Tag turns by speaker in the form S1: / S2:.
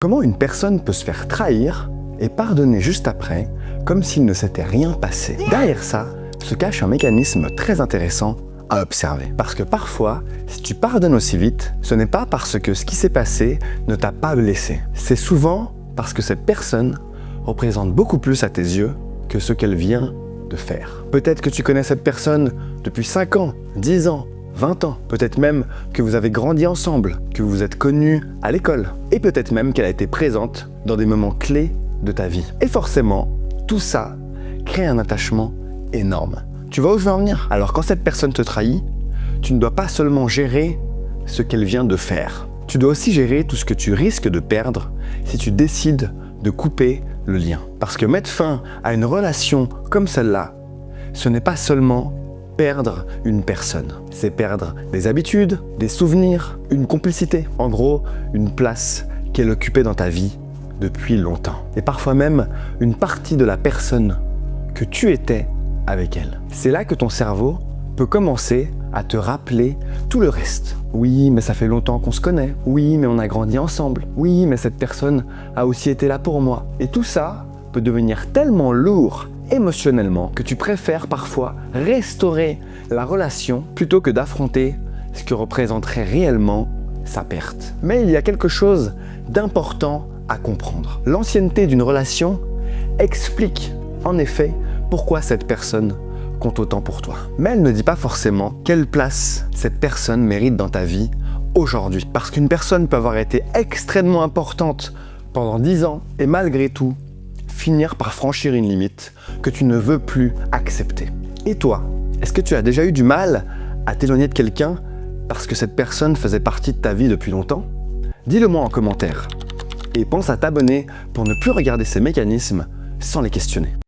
S1: Comment une personne peut se faire trahir et pardonner juste après, comme s'il ne s'était rien passé? Derrière ça se cache un mécanisme très intéressant à observer. Parce que parfois, si tu pardonnes aussi vite, ce n'est pas parce que ce qui s'est passé ne t'a pas blessé. C'est souvent parce que cette personne représente beaucoup plus à tes yeux que ce qu'elle vient de faire. Peut-être que tu connais cette personne depuis 5 ans, 10 ans, 20 ans. Peut-être même que vous avez grandi ensemble, que vous vous êtes connus à l'école. Et peut-être même qu'elle a été présente dans des moments clés de ta vie. Et forcément, tout ça crée un attachement énorme. Tu vois où je veux en venir? Alors quand cette personne te trahit, tu ne dois pas seulement gérer ce qu'elle vient de faire. Tu dois aussi gérer tout ce que tu risques de perdre si tu décides de couper le lien. Parce que mettre fin à une relation comme celle-là, ce n'est pas seulement perdre une personne. C'est perdre des habitudes, des souvenirs, une complicité. En gros, une place qu'elle occupait dans ta vie depuis longtemps. Et parfois même une partie de la personne que tu étais avec elle. C'est là que ton cerveau peut commencer à te rappeler tout le reste. Oui, mais ça fait longtemps qu'on se connaît. Oui, mais on a grandi ensemble. Oui, mais cette personne a aussi été là pour moi. Et tout ça peut devenir tellement lourd émotionnellement que tu préfères parfois restaurer la relation plutôt que d'affronter ce que représenterait réellement sa perte. Mais il y a quelque chose d'important à comprendre. L'ancienneté d'une relation explique en effet pourquoi cette personne compte autant pour toi. Mais elle ne dit pas forcément quelle place cette personne mérite dans ta vie aujourd'hui. Parce qu'une personne peut avoir été extrêmement importante pendant 10 ans et malgré tout, finir par franchir une limite que tu ne veux plus accepter. Et toi, est-ce que tu as déjà eu du mal à t'éloigner de quelqu'un parce que cette personne faisait partie de ta vie depuis longtemps? Dis-le moi en commentaire. Et pense à t'abonner pour ne plus regarder ces mécanismes sans les questionner.